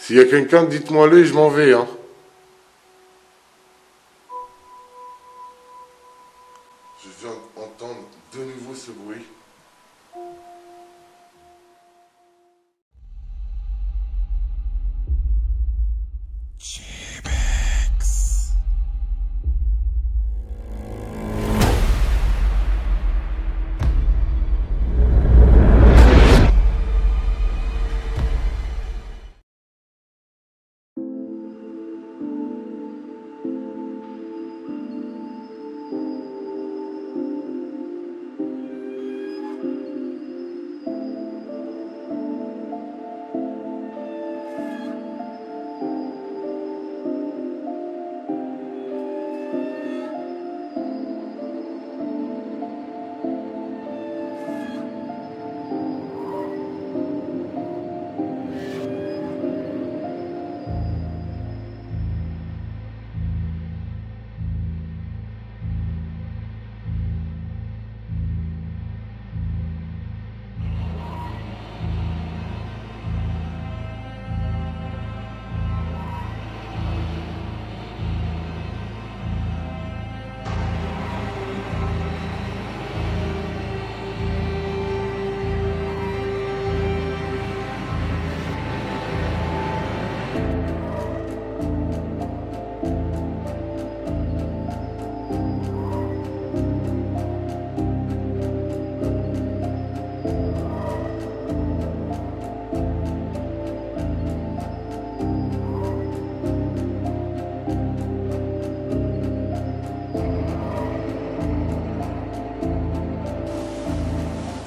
S'il y a quelqu'un, dites-moi-le, je m'en vais, hein. Je viens d'entendre de nouveau ce bruit.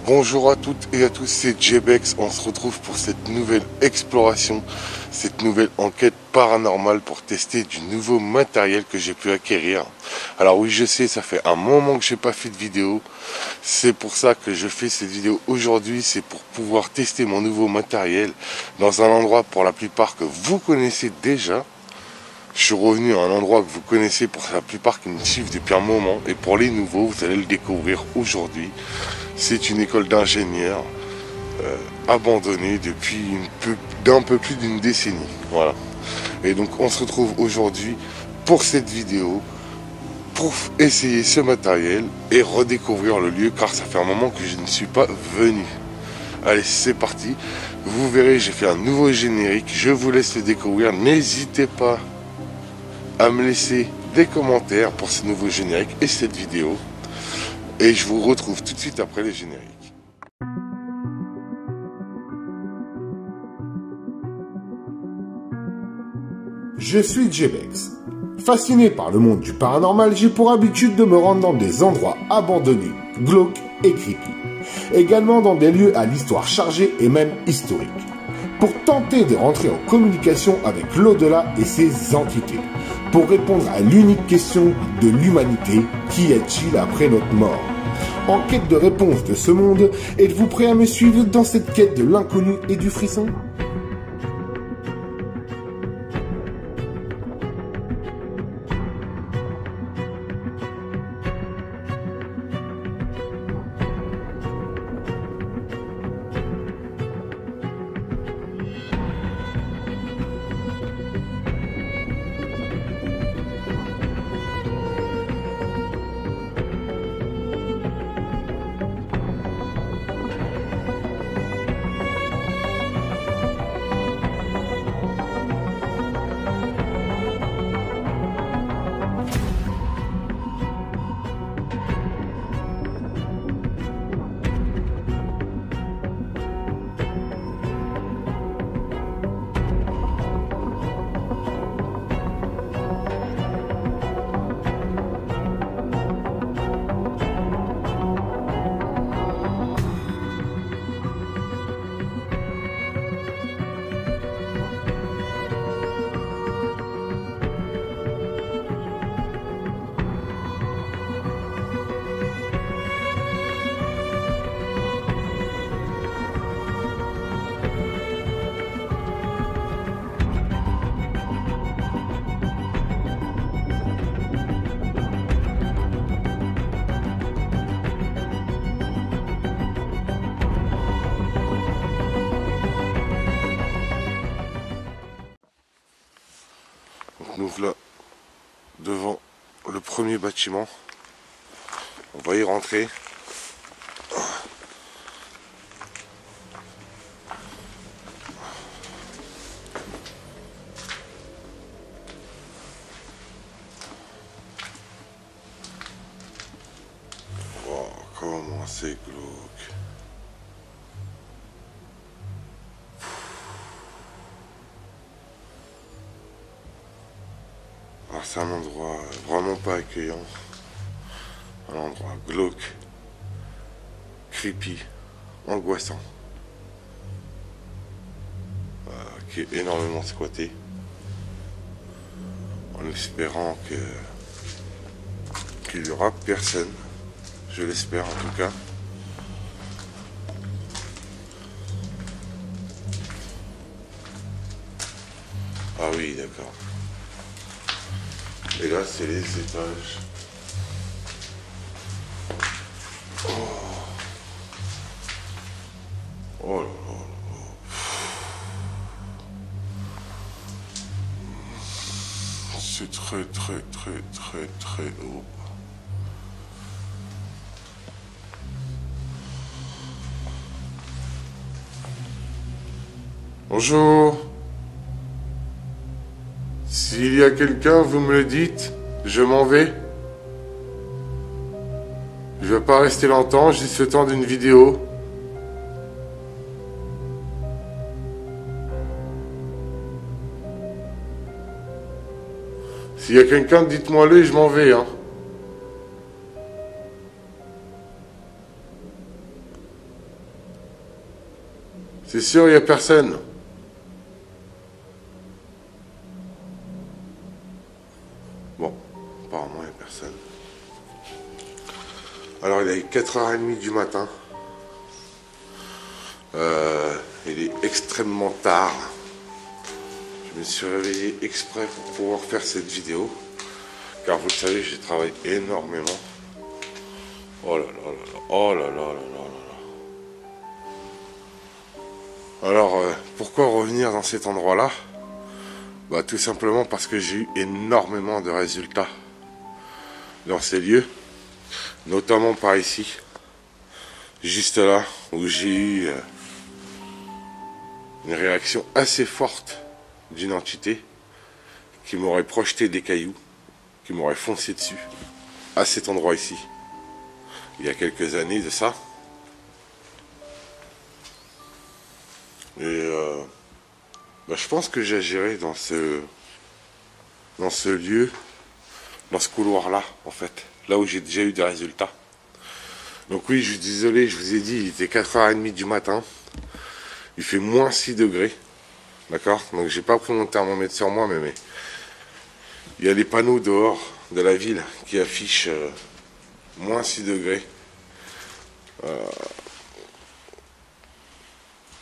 Bonjour à toutes et à tous, c'est Jebex. On se retrouve pour cette nouvelle exploration, cette nouvelle enquête paranormale pour tester du nouveau matériel que j'ai pu acquérir. Alors oui, je sais, ça fait un moment que j'ai pas fait de vidéo. C'est pour ça que je fais cette vidéo aujourd'hui. C'est pour pouvoir tester mon nouveau matériel dans un endroit pour la plupart que vous connaissez déjà. Je suis revenu à un endroit que vous connaissez pour la plupart qui me suivent depuis un moment. Et pour les nouveaux, vous allez le découvrir aujourd'hui. C'est une école d'ingénieurs abandonnée depuis d'un peu plus d'une décennie. Voilà. Et donc on se retrouve aujourd'hui pour cette vidéo, pour essayer ce matériel et redécouvrir le lieu, car ça fait un moment que je ne suis pas venu. Allez, c'est parti. Vous verrez, j'ai fait un nouveau générique. Je vous laisse le découvrir. N'hésitez pas à me laisser des commentaires pour ce nouveau générique et cette vidéo. Et je vous retrouve tout de suite après les génériques. Je suis Jebex. Fasciné par le monde du paranormal, j'ai pour habitude de me rendre dans des endroits abandonnés, glauques et creepy. Également dans des lieux à l'histoire chargée et même historique. Pour tenter de rentrer en communication avec l'au-delà et ses entités. Pour répondre à l'unique question de l'humanité, qu'y a-t-il après notre mort? En quête de réponse de ce monde, êtes-vous prêt à me suivre dans cette quête de l'inconnu et du frisson? Donc là, devant le premier bâtiment, on va y rentrer. Oh, comment c'est glauque. Alors c'est un endroit vraiment pas accueillant. Un endroit glauque, creepy, angoissant, qui est énormément squatté, en espérant qu'il n'y aura personne, je l'espère en tout cas. Ah oui, d'accord. Et là, c'est les étages. Oh là là là. C'est très haut. Bonjour. S'il y a quelqu'un, vous me le dites, je m'en vais. Je vais pas rester longtemps, juste le temps d'une vidéo. S'il y a quelqu'un, dites-moi-le et je m'en vais, hein. C'est sûr, il n'y a personne. Bon, apparemment, il n'y a personne. Alors, il est 4h30 du matin. Il est extrêmement tard. Je me suis réveillé exprès pour pouvoir faire cette vidéo. Car vous le savez, je travaille énormément. Oh là là là là. Oh là là là là là. Alors, pourquoi revenir dans cet endroit-là? Bah, tout simplement parce que j'ai eu énormément de résultats dans ces lieux. Notamment par ici. Juste là, où j'ai eu une réaction assez forte d'une entité qui m'aurait projeté des cailloux, qui m'aurait foncé dessus, à cet endroit ici. Il y a quelques années de ça. Et bah, je pense que j'agirai dans ce lieu, dans ce couloir-là, en fait. Là où j'ai déjà eu des résultats. Donc oui, je suis désolé, je vous ai dit, il était 4h30 du matin. Il fait moins 6 degrés. D'accord? Donc j'ai pas pris mon thermomètre sur moi, mais il y a les panneaux dehors de la ville qui affichent moins 6 degrés.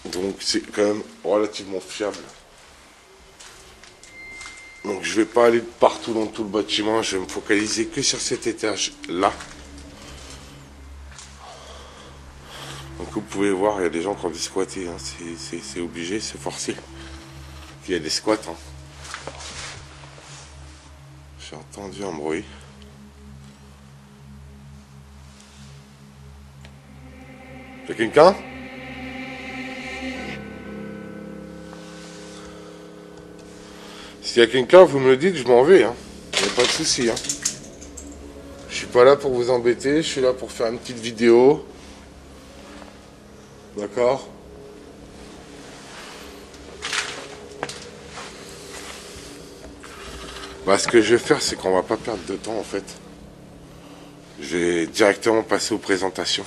Donc c'est quand même relativement fiable. Donc je vais pas aller partout dans tout le bâtiment, je vais me focaliser que sur cet étage là. Donc vous pouvez voir, il y a des gens qui ont des squattés, hein. C'est obligé, c'est forcé. Il y a des squats. Hein. J'ai entendu un bruit. Il y a quelqu'un? S'il y a quelqu'un, vous me le dites, je m'en vais. Hein. Il n'y a pas de souci. Hein. Je suis pas là pour vous embêter, je suis là pour faire une petite vidéo. D'accord? Bah, ce que je vais faire, c'est qu'on va pas perdre de temps en fait. Je vais directement passer aux présentations.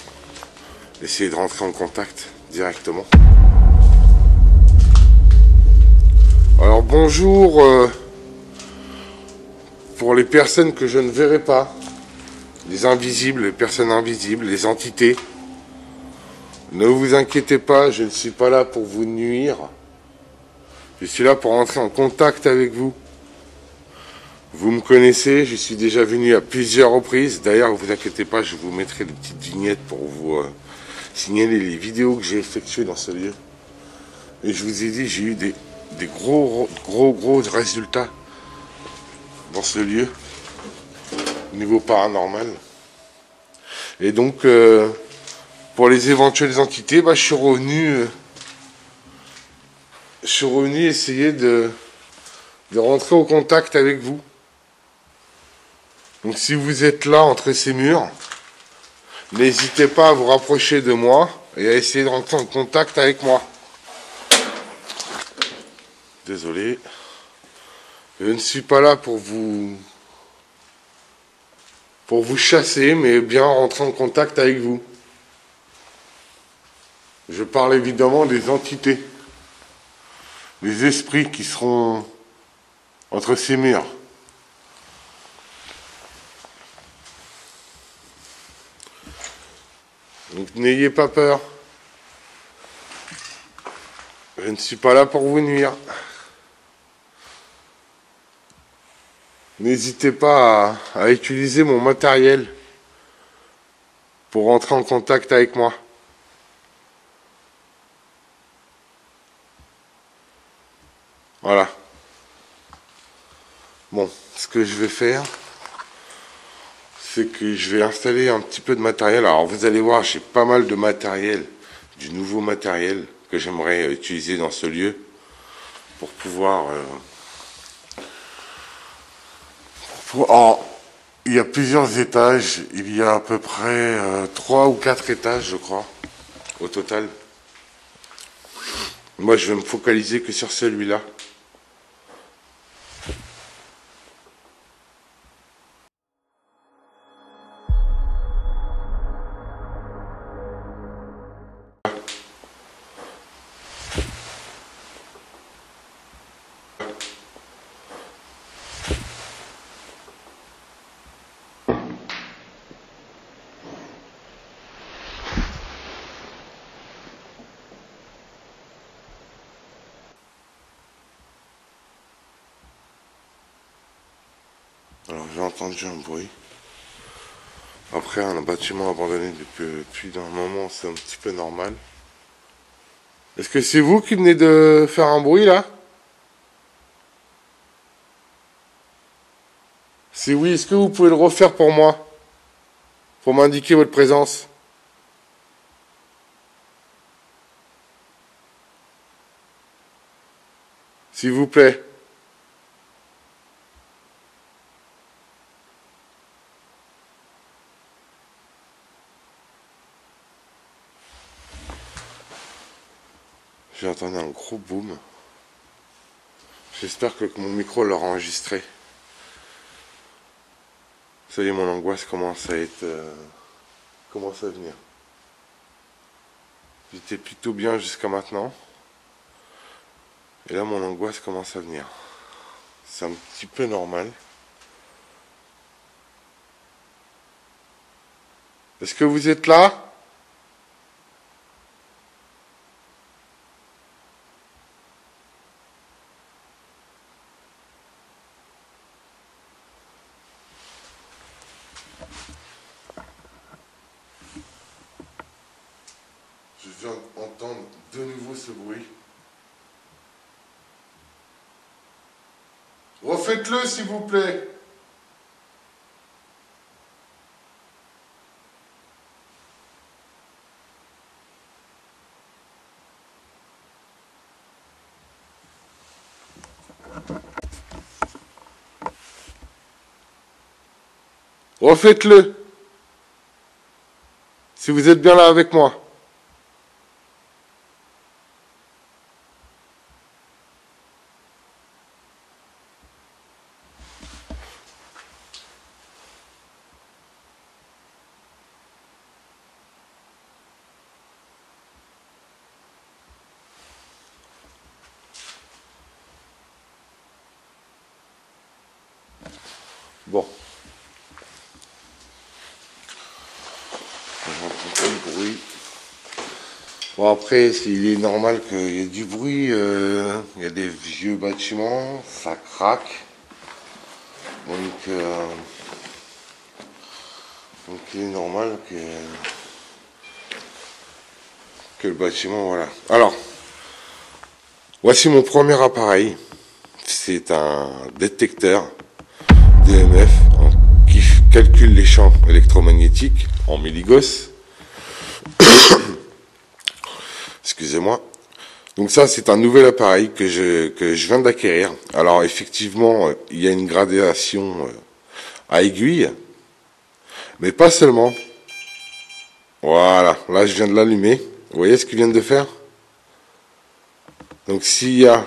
Essayer de rentrer en contact directement. Alors bonjour pour les personnes que je ne verrai pas. Les invisibles, les personnes invisibles, les entités. Ne vous inquiétez pas, je ne suis pas là pour vous nuire. Je suis là pour rentrer en contact avec vous. Vous me connaissez, je suis déjà venu à plusieurs reprises. D'ailleurs, ne vous inquiétez pas, je vous mettrai des petites vignettes pour vous signaler les vidéos que j'ai effectuées dans ce lieu. Et je vous ai dit, j'ai eu des gros résultats dans ce lieu, niveau paranormal. Et donc, pour les éventuelles entités, bah, je suis revenu essayer de rentrer au contact avec vous. Donc si vous êtes là entre ces murs, n'hésitez pas à vous rapprocher de moi et à essayer de rentrer en contact avec moi. Désolé. Je ne suis pas là pour vous chasser, mais bien rentrer en contact avec vous. Je parle évidemment des entités, des esprits qui seront entre ces murs. Donc n'ayez pas peur. Je ne suis pas là pour vous nuire. N'hésitez pas à utiliser mon matériel pour rentrer en contact avec moi. Voilà. Bon, ce que je vais faire, c'est que je vais installer un petit peu de matériel. Alors vous allez voir, j'ai pas mal de matériel, du nouveau matériel que j'aimerais utiliser dans ce lieu pour pouvoir... Alors, il y a plusieurs étages, il y a à peu près 3 ou 4 étages, je crois, au total. Moi, je vais me focaliser que sur celui-là. Alors j'ai entendu un bruit. Après un bâtiment abandonné depuis un moment, c'est un petit peu normal. Est-ce que c'est vous qui venez de faire un bruit là? Si oui, est-ce que vous pouvez le refaire pour moi? Pour m'indiquer votre présence? S'il vous plaît. J'ai entendu un gros boom. J'espère que mon micro l'aura enregistré. Ça y est, mon angoisse commence à être... commence à venir. J'étais plutôt bien jusqu'à maintenant. Et là, mon angoisse commence à venir. C'est un petit peu normal. Est-ce que vous êtes là? Je viens d'entendre de nouveau ce bruit. Refaites-le, s'il vous plaît. Refaites-le. Si vous êtes bien là avec moi. Bon. J'entends plus de bruit. Bon, après, il est normal qu'il y ait du bruit. Il y a des vieux bâtiments, ça craque. Donc il est normal que le bâtiment, voilà. Alors, voici mon premier appareil. C'est un détecteur d'EMF qui calcule les champs électromagnétiques en milligauss. Excusez-moi. Donc ça, c'est un nouvel appareil que je viens d'acquérir. Alors effectivement, il y a une gradation à aiguille, mais pas seulement. Voilà, là je viens de l'allumer. Vous voyez ce qu'il vient de faire? Donc s'il y a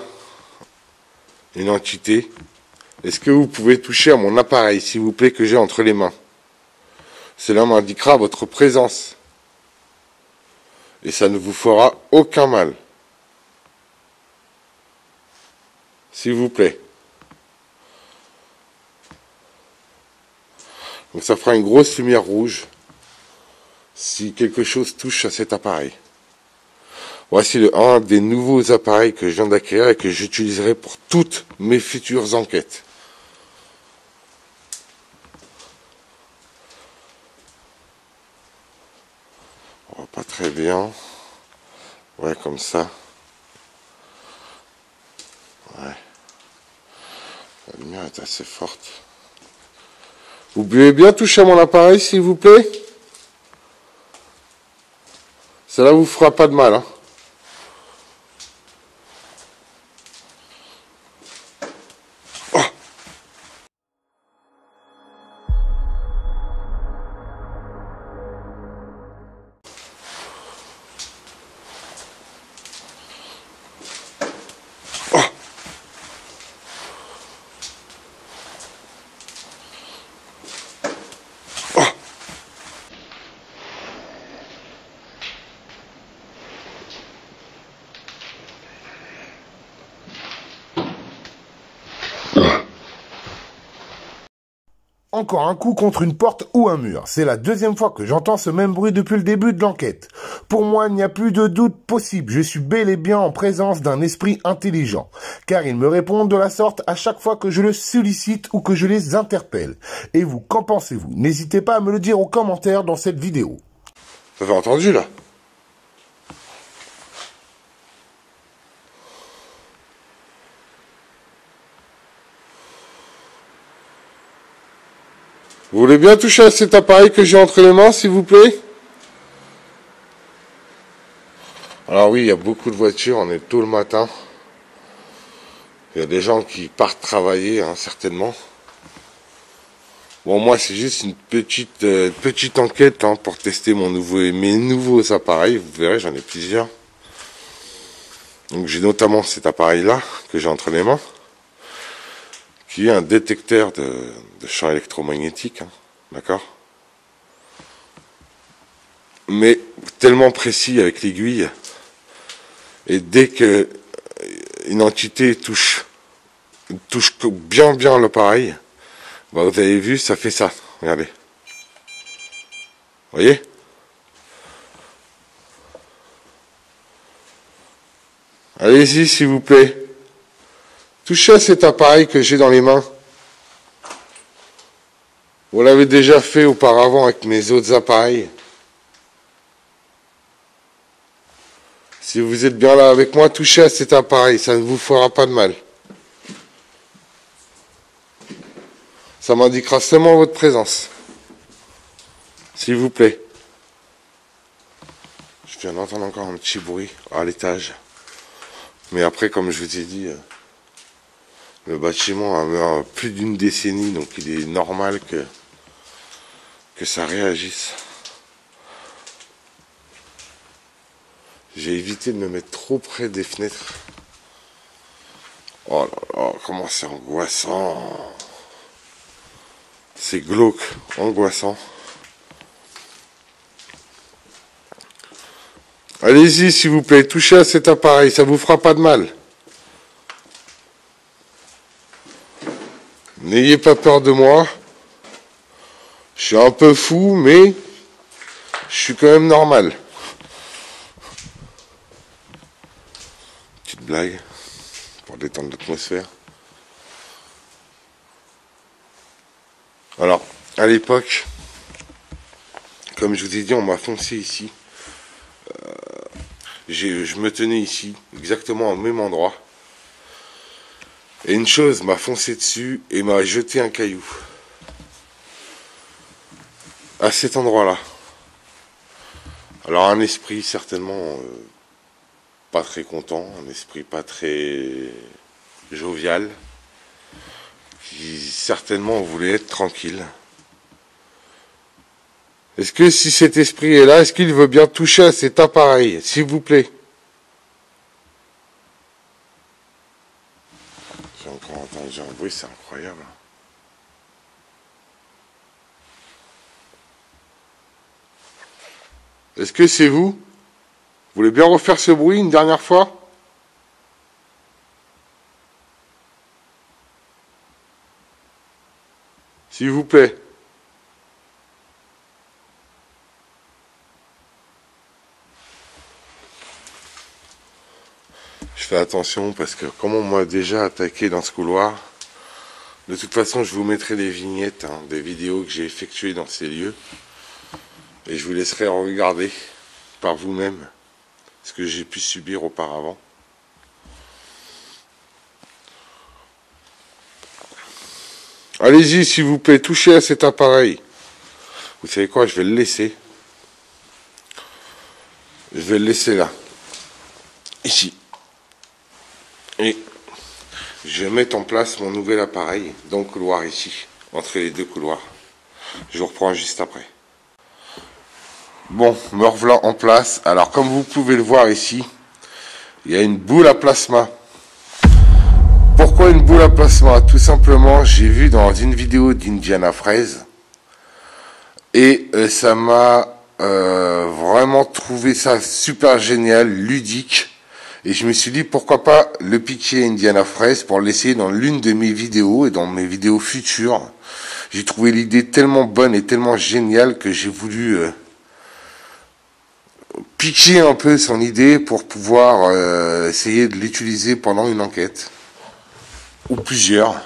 une entité, est-ce que vous pouvez toucher à mon appareil, s'il vous plaît, que j'ai entre les mains? Cela m'indiquera votre présence. Et ça ne vous fera aucun mal. S'il vous plaît. Donc ça fera une grosse lumière rouge si quelque chose touche à cet appareil. Voici un des nouveaux appareils que je viens d'acquérir et que j'utiliserai pour toutes mes futures enquêtes. On voit pas très bien. Ouais, comme ça. Ouais. La lumière est assez forte. Vous pouvez bien toucher à mon appareil, s'il vous plaît? Cela vous fera pas de mal, hein. Oh. Oh. Encore un coup contre une porte ou un mur. C'est la deuxième fois que j'entends ce même bruit depuis le début de l'enquête. Pour moi, il n'y a plus de doute possible. Je suis bel et bien en présence d'un esprit intelligent. Car ils me répondent de la sorte à chaque fois que je le sollicite ou que je les interpelle. Et vous, qu'en pensez-vous? N'hésitez pas à me le dire aux commentaires dans cette vidéo. Vous avez entendu là? Vous voulez bien toucher à cet appareil que j'ai entre les mains, s'il vous plaît? Alors oui, il y a beaucoup de voitures, on est tôt le matin. Il y a des gens qui partent travailler, hein, certainement. Bon, moi, c'est juste une petite enquête hein, pour tester mes nouveaux appareils. Vous verrez, j'en ai plusieurs. Donc j'ai notamment cet appareil-là que j'ai entre les mains, qui est un détecteur de champs électromagnétiques, hein, d'accord? Mais tellement précis avec l'aiguille, et dès que une entité touche bien l'appareil, bah vous avez vu, ça fait ça, regardez. Vous voyez? Allez-y, s'il vous plaît. Touchez à cet appareil que j'ai dans les mains. Vous l'avez déjà fait auparavant avec mes autres appareils. Si vous êtes bien là avec moi, touchez à cet appareil, ça ne vous fera pas de mal. Ça m'indiquera seulement votre présence. S'il vous plaît. Je viens d'entendre encore un petit bruit à l'étage. Mais après, comme je vous ai dit, le bâtiment a plus d'une décennie, donc il est normal que ça réagisse. J'ai évité de me mettre trop près des fenêtres. Oh là là, comment c'est angoissant. C'est glauque, angoissant. Allez-y, s'il vous plaît, touchez à cet appareil, ça vous fera pas de mal. N'ayez pas peur de moi. Je suis un peu fou, mais je suis quand même normal. Petite blague pour détendre l'atmosphère. Alors, à l'époque, comme je vous ai dit, on m'a foncé ici. Je me tenais ici, exactement au même endroit. Et une chose m'a foncé dessus et m'a jeté un caillou. à cet endroit-là. Alors un esprit certainement pas très content, un esprit pas très jovial, qui certainement voulait être tranquille. Est-ce que si cet esprit est là, est-ce qu'il veut bien toucher à cet appareil, s'il vous plaît? J'ai encore entendu un bruit, c'est incroyable. Est-ce que c'est vous? Vous voulez bien refaire ce bruit une dernière fois? S'il vous plaît. Je fais attention parce que comme on m'a déjà attaqué dans ce couloir, de toute façon je vous mettrai des vignettes, des vidéos que j'ai effectuées dans ces lieux. Et je vous laisserai regarder par vous-même ce que j'ai pu subir auparavant. Allez-y s'il vous plaît, touchez à cet appareil. Vous savez quoi, je vais le laisser. Je vais le laisser là. Ici. Et je vais mettre en place mon nouvel appareil dans le couloir ici, entre les deux couloirs. Je vous reprends juste après. Bon, me revoilà en place. Alors comme vous pouvez le voir ici, il y a une boule à plasma. Pourquoi une boule à plasma? Tout simplement, j'ai vu dans une vidéo d'Indiana Fraise et ça m'a vraiment trouvé ça super génial, ludique. Et je me suis dit pourquoi pas le piquer à Indiana Fraise pour l'essayer dans l'une de mes vidéos et dans mes vidéos futures. J'ai trouvé l'idée tellement bonne et tellement géniale que j'ai voulu piquer un peu son idée pour pouvoir essayer de l'utiliser pendant une enquête. Ou plusieurs.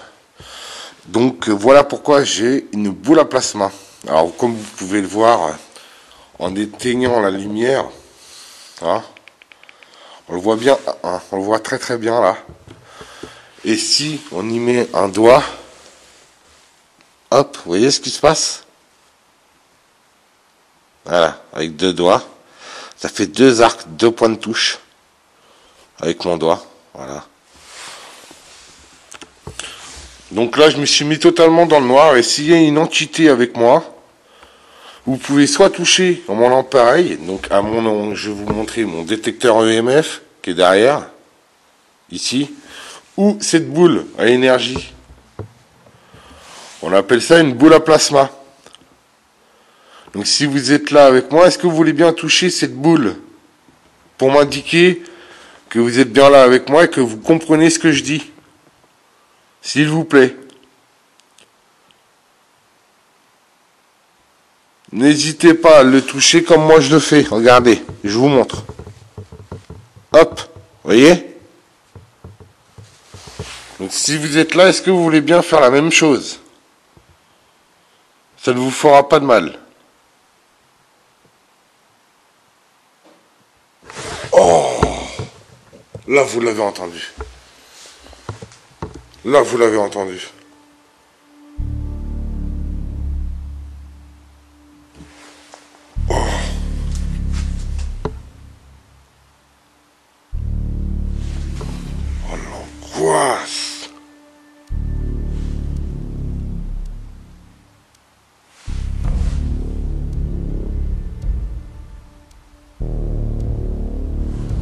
Donc voilà pourquoi j'ai une boule à plasma. Alors comme vous pouvez le voir, en éteignant la lumière, hein, on le voit bien, hein, on le voit très très bien là. Et si on y met un doigt, hop, vous voyez ce qui se passe? Voilà, avec deux doigts, ça fait deux arcs, deux points de touche, avec mon doigt, voilà. Donc là, je me suis mis totalement dans le noir, et s'il y a une entité avec moi, vous pouvez soit toucher à mon appareil, donc à mon, je vais vous montrer mon détecteur EMF, qui est derrière, ici, ou cette boule à énergie. On appelle ça une boule à plasma. Donc si vous êtes là avec moi, est-ce que vous voulez bien toucher cette boule pour m'indiquer que vous êtes bien là avec moi et que vous comprenez ce que je dis? S'il vous plaît. N'hésitez pas à le toucher comme moi je le fais. Regardez, je vous montre. Hop, voyez? Donc si vous êtes là, est-ce que vous voulez bien faire la même chose? Ça ne vous fera pas de mal. Oh! Là, vous l'avez entendu. Là, vous l'avez entendu. Oh. Oh, l'angoisse.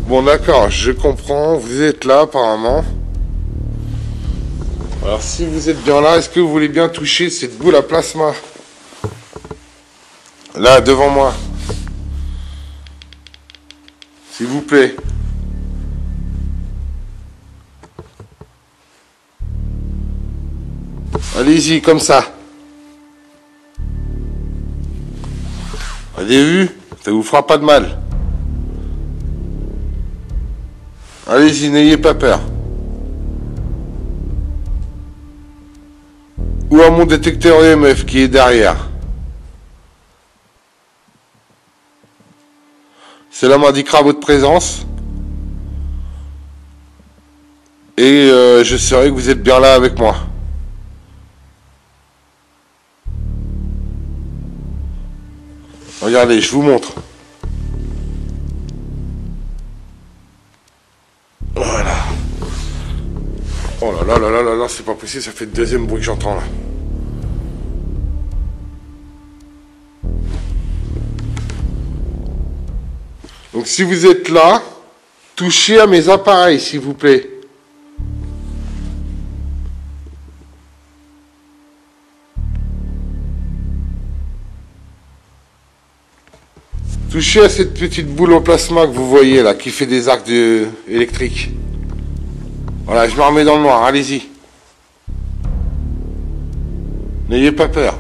Bon, d'accord, je comprends. Vous êtes là, apparemment. Alors si vous êtes bien là, est-ce que vous voulez bien toucher cette boule à plasma? Là, devant moi. S'il vous plaît. Allez-y, comme ça. Vous avez vu? Ça vous fera pas de mal. Allez-y, n'ayez pas peur. Ou à mon détecteur EMF qui est derrière. Cela m'indiquera votre présence. Et je saurai que vous êtes bien là avec moi. Regardez, je vous montre. Voilà. Oh là là là là là là, c'est pas possible, ça fait le deuxième bruit que j'entends là. Donc si vous êtes là, touchez à mes appareils s'il vous plaît. Touchez à cette petite boule en plasma que vous voyez là, qui fait des arcs électriques. Voilà, je me remets dans le noir, allez-y. N'ayez pas peur.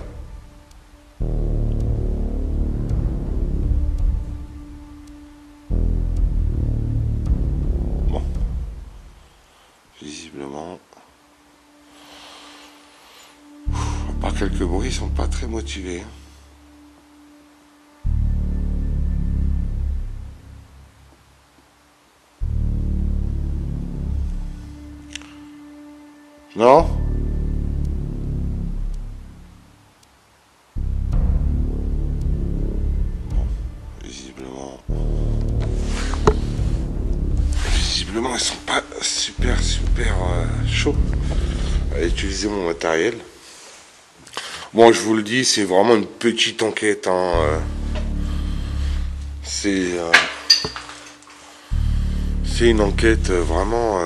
Bon. Visiblement. À part quelques bruits, ils sont pas très motivés. Non? Bon, visiblement ils sont pas super chauds à utiliser mon matériel. Bon, je vous le dis, c'est vraiment une petite enquête, hein. C'est une enquête vraiment,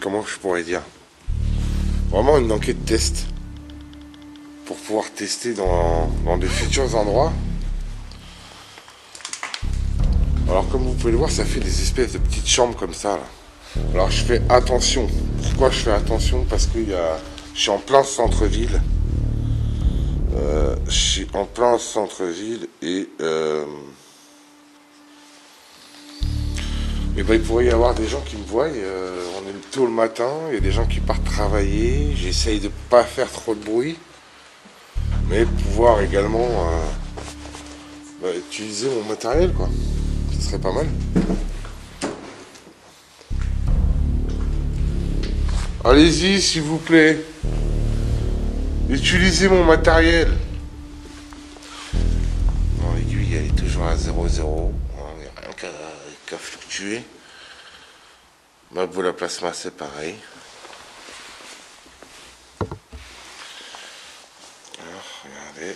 comment je pourrais dire, vraiment une enquête test pour pouvoir tester dans de futurs endroits. Alors comme vous pouvez le voir, ça fait des espèces de petites chambres comme ça là. Alors je fais attention. Pourquoi je fais attention? Parce que je suis en plein centre-ville. Je suis en plein centre-ville et ben, il pourrait y avoir des gens qui me voient. On est tôt le matin, il y a des gens qui partent travailler. J'essaye de pas faire trop de bruit, mais pouvoir également utiliser mon matériel, quoi. Ce serait pas mal. Allez-y, s'il vous plaît. Utilisez mon matériel. Bon, l'aiguille, elle est toujours à 0,0. Il n'y a rien qu'à fluctuer. Ma boule à plasma, c'est pareil. Alors, regardez.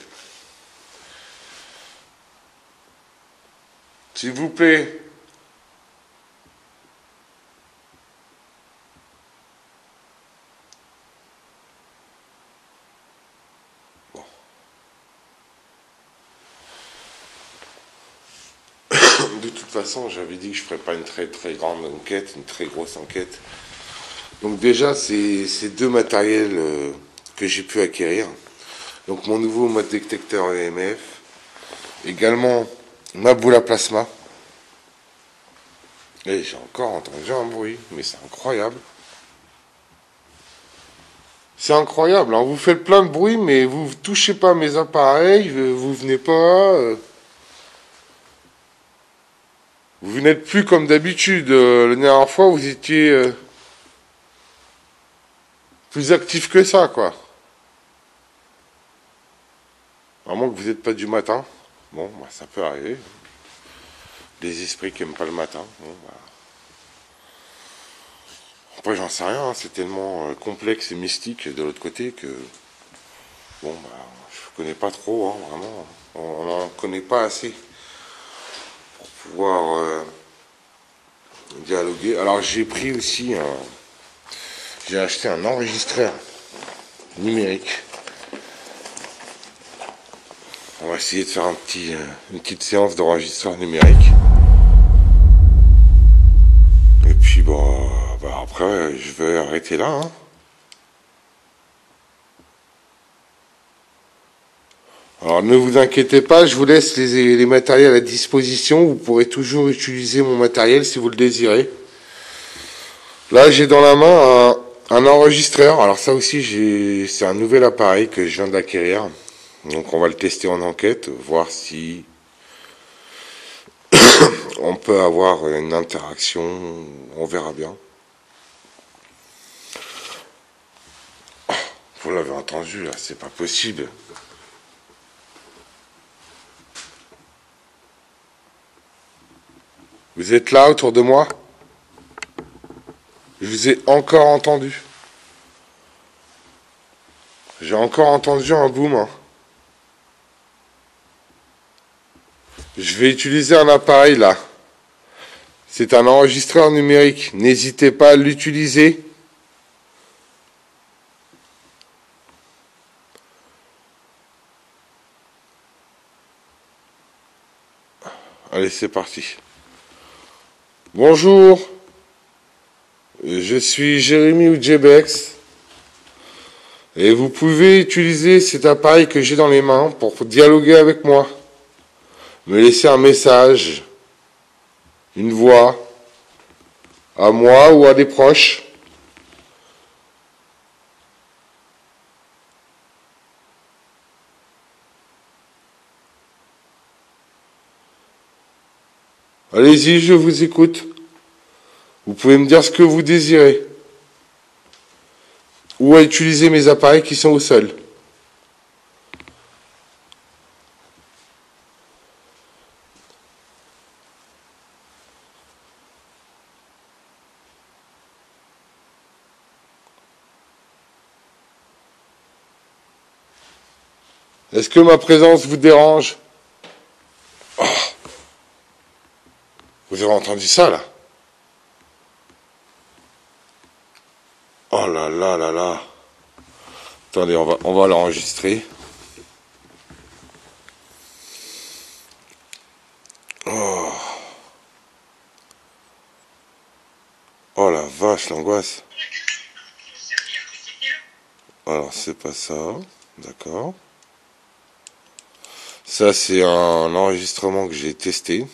S'il vous plaît. Bon. De toute façon, j'avais dit que je ne ferais pas une très grande enquête, une très grosse enquête. Donc déjà, c'est ces deux matériels que j'ai pu acquérir. Donc mon nouveau mode détecteur EMF. Également ma boule à plasma. Et j'ai encore entendu un bruit, mais c'est incroyable. C'est incroyable, hein. Vous faites plein de bruit, mais vous ne touchez pas mes appareils, vous venez pas. Vous n'êtes plus comme d'habitude. La dernière fois, vous étiez plus actif que ça, quoi. À moins que vous n'êtes pas du matin. Bon, bah, ça peut arriver. Des esprits qui n'aiment pas le matin. Bon, bah. Après, j'en sais rien. Hein. C'est tellement complexe et mystique de l'autre côté que... Bon, bah, je connais pas trop, hein, vraiment. On n'en connaît pas assez pour pouvoir dialoguer. Alors, j'ai pris aussi j'ai acheté un enregistreur numérique. On va essayer de faire une petite séance d'enregistreur numérique. Et puis bon, bah après je vais arrêter là. Hein. Alors ne vous inquiétez pas, je vous laisse les matériels à disposition. Vous pourrez toujours utiliser mon matériel si vous le désirez. Là j'ai dans la main un enregistreur. Alors ça aussi c'est un nouvel appareil que je viens d'acquérir. Donc on va le tester en enquête, voir si on peut avoir une interaction, on verra bien. Vous l'avez entendu là, c'est pas possible. Vous êtes là autour de moi? Je vous ai encore entendu. J'ai encore entendu un boom. Hein. Je vais utiliser un appareil là. C'est un enregistreur numérique. N'hésitez pas à l'utiliser. Allez, c'est parti. Bonjour. Je suis Jérémy ou JBX. Et vous pouvez utiliser cet appareil que j'ai dans les mains pour dialoguer avec moi. Me laisser un message, une voix, à moi ou à des proches. Allez-y, je vous écoute. Vous pouvez me dire ce que vous désirez. Ou à utiliser mes appareils qui sont au sol. Est-ce que ma présence vous dérange? Oh. Vous avez entendu ça, là? Oh là là là là. Attendez, on va l'enregistrer. Oh. Oh la vache, l'angoisse. Alors, c'est pas ça. D'accord. Ça, c'est un enregistrement que j'ai testé.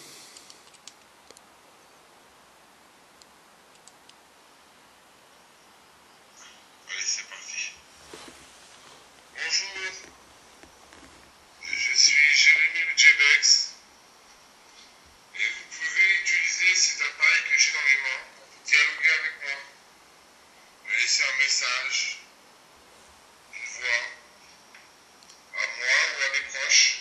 Allez, c'est parti. Bonjour. Je suis Jérémy le JBX. Et vous pouvez utiliser cet appareil que j'ai dans les mains pour dialoguer avec moi. Me laisser un message, une voix, à moi ou à mes proches.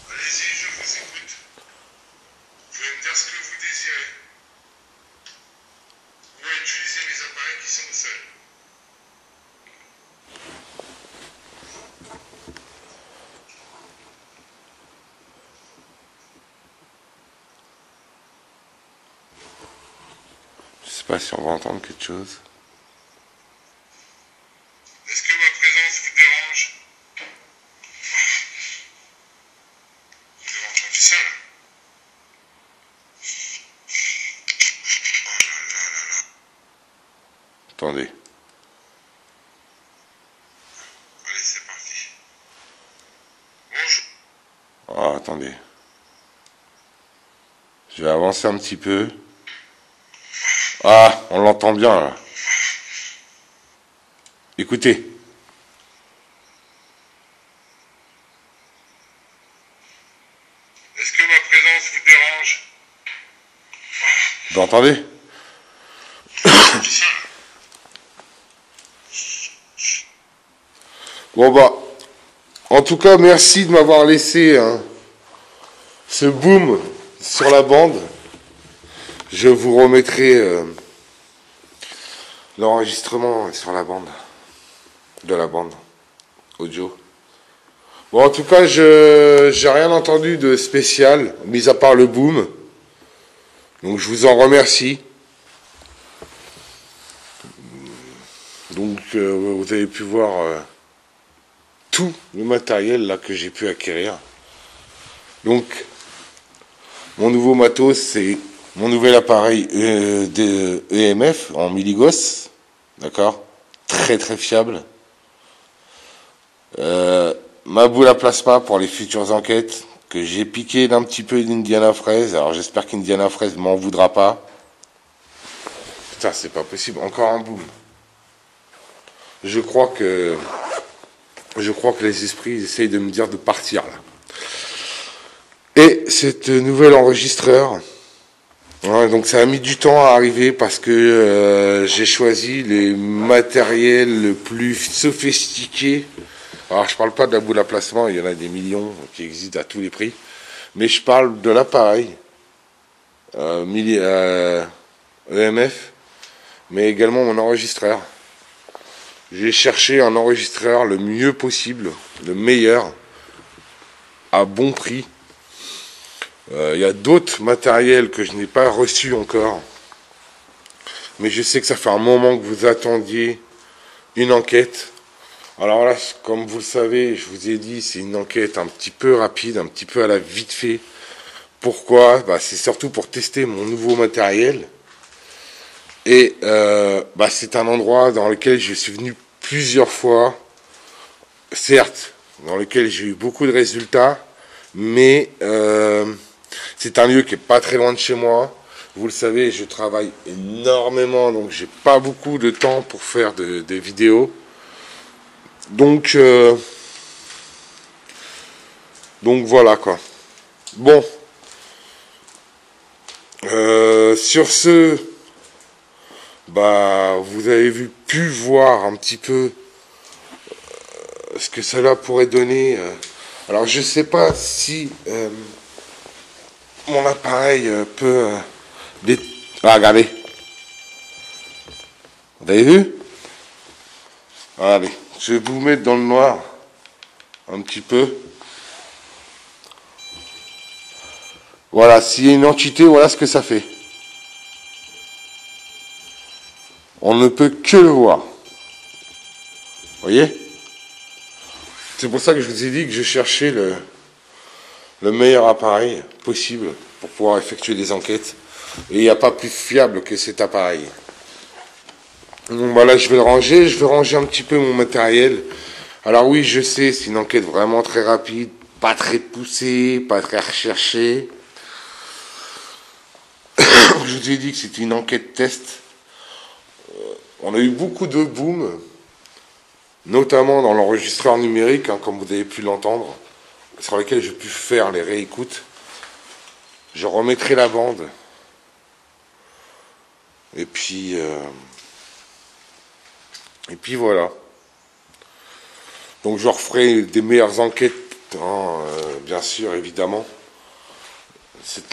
Allez-y, je vous écoute. Vous pouvez me dire ce que vous désirez. Ou à utiliser les appareils qui sont au sol. Je sais pas si on va entendre quelque chose. Est-ce que ma présence vous dérange? Vous avez entendu ça là? Oh là là là là. Attendez. Allez, c'est parti. Bonjour. Ah, attendez. Je vais avancer un petit peu. Ah, on l'entend bien là. Écoutez. Est-ce que ma présence vous dérange? Vous entendez? Bon bah, en tout cas, merci de m'avoir laissé ce boom sur la bande. Je vous remettrai l'enregistrement sur la bande, de la bande audio. Bon, en tout cas, j'ai rien entendu de spécial, mis à part le boom. Donc, je vous en remercie. Donc, vous avez pu voir tout le matériel là que j'ai pu acquérir. Donc, mon nouveau matos, c'est mon nouvel appareil de EMF en milligauss, d'accord, très très fiable. Ma boule à plasma pour les futures enquêtes que j'ai piqué d'un petit peu d'Indiana Fraise. Alors j'espère qu'Indiana Fraise m'en voudra pas. Putain, c'est pas possible. Encore un boom. Je crois que les esprits essayent de me dire de partir là. Et cet nouvel enregistreur. Ouais, donc ça a mis du temps à arriver parce que j'ai choisi les matériels le plus sophistiqués. Alors je parle pas de la boule à placement, il y en a des millions qui existent à tous les prix. Mais je parle de l'appareil EMF, mais également mon enregistreur. J'ai cherché un enregistreur le mieux possible, le meilleur, à bon prix. Il y a d'autres matériels que je n'ai pas reçus encore. Mais je sais que ça fait un moment que vous attendiez une enquête. Alors là, comme vous le savez, je vous ai dit, c'est une enquête un petit peu rapide, un petit peu à la vite fait. Pourquoi? C'est surtout pour tester mon nouveau matériel. Et c'est un endroit dans lequel je suis venu plusieurs fois. Certes, dans lequel j'ai eu beaucoup de résultats. Mais c'est un lieu qui est pas très loin de chez moi. Vous le savez, je travaille énormément, donc j'ai pas beaucoup de temps pour faire des vidéos. Donc voilà quoi. Bon. Sur ce, vous avez pu voir un petit peu ce que cela pourrait donner. Alors je sais pas si mon appareil peut regardez. Vous avez vu? Allez, je vais vous mettre dans le noir un petit peu. Voilà, s'il y a une entité, voilà ce que ça fait. On ne peut que le voir. Vous voyez? C'est pour ça que je vous ai dit que je cherchais le meilleur appareil possible pour pouvoir effectuer des enquêtes. Et il n'y a pas plus fiable que cet appareil. Donc voilà, je vais le ranger. Je vais ranger un petit peu mon matériel. Alors oui, je sais, c'est une enquête vraiment très rapide, pas très poussée, pas très recherchée. Je vous ai dit que c'était une enquête test. On a eu beaucoup de boom, notamment dans l'enregistreur numérique, comme vous avez pu l'entendre, sur lequel j'ai pu faire les réécoutes. Je remettrai la bande. Et puis voilà. Donc je referai des meilleures enquêtes, bien sûr, évidemment.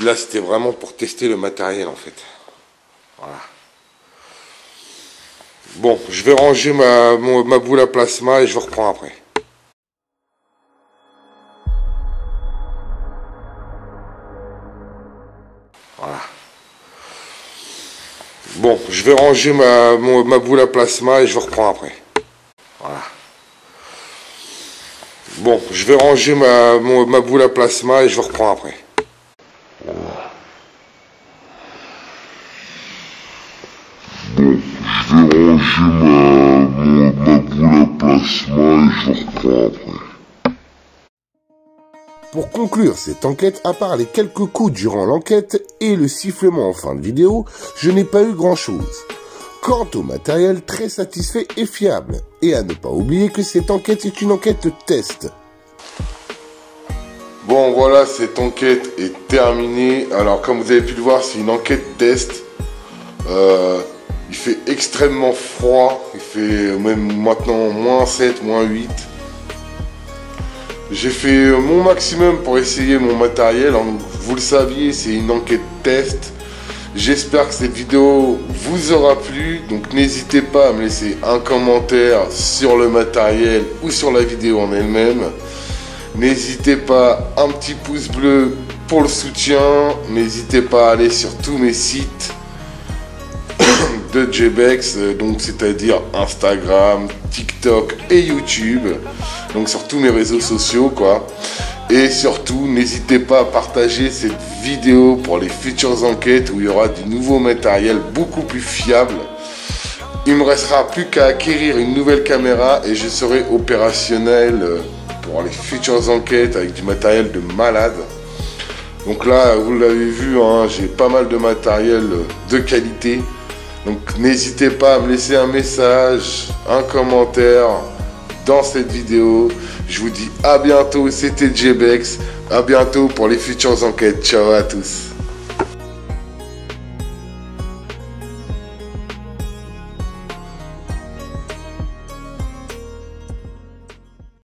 Là, c'était vraiment pour tester le matériel, en fait. Voilà. Bon, je vais ranger ma boule à plasma et je vous reprends après. Voilà. Bon, je vais ranger ma boule à plasma et je vous reprends après. Voilà. Bon, je vais ranger ma boule à plasma et je vous reprends après. Bon, je vais ranger ma boule à plasma et je reprends après. Pour conclure cette enquête, à part les quelques coups durant l'enquête et le sifflement en fin de vidéo, je n'ai pas eu grand chose. Quant au matériel, très satisfait et fiable. Et à ne pas oublier que cette enquête est une enquête test. Bon voilà, cette enquête est terminée. Alors comme vous avez pu le voir, c'est une enquête test. Il fait extrêmement froid. Il fait même maintenant moins 7, moins 8. J'ai fait mon maximum pour essayer mon matériel. Vous le saviez, c'est une enquête test. J'espère que cette vidéo vous aura plu. Donc n'hésitez pas à me laisser un commentaire sur le matériel ou sur la vidéo en elle-même. N'hésitez pas, un petit pouce bleu pour le soutien. N'hésitez pas à aller sur tous mes sites de Jebex, donc c'est-à-dire Instagram, TikTok et YouTube. Donc sur tous mes réseaux sociaux quoi. Et surtout, n'hésitez pas à partager cette vidéo pour les futures enquêtes où il y aura du nouveau matériel beaucoup plus fiable. Il me restera plus qu'à acquérir une nouvelle caméra et je serai opérationnel pour les futures enquêtes avec du matériel de malade. Donc là, vous l'avez vu, j'ai pas mal de matériel de qualité. Donc n'hésitez pas à me laisser un message, un commentaire dans cette vidéo. Je vous dis à bientôt, c'était Jebex. À bientôt pour les futures enquêtes. Ciao à tous.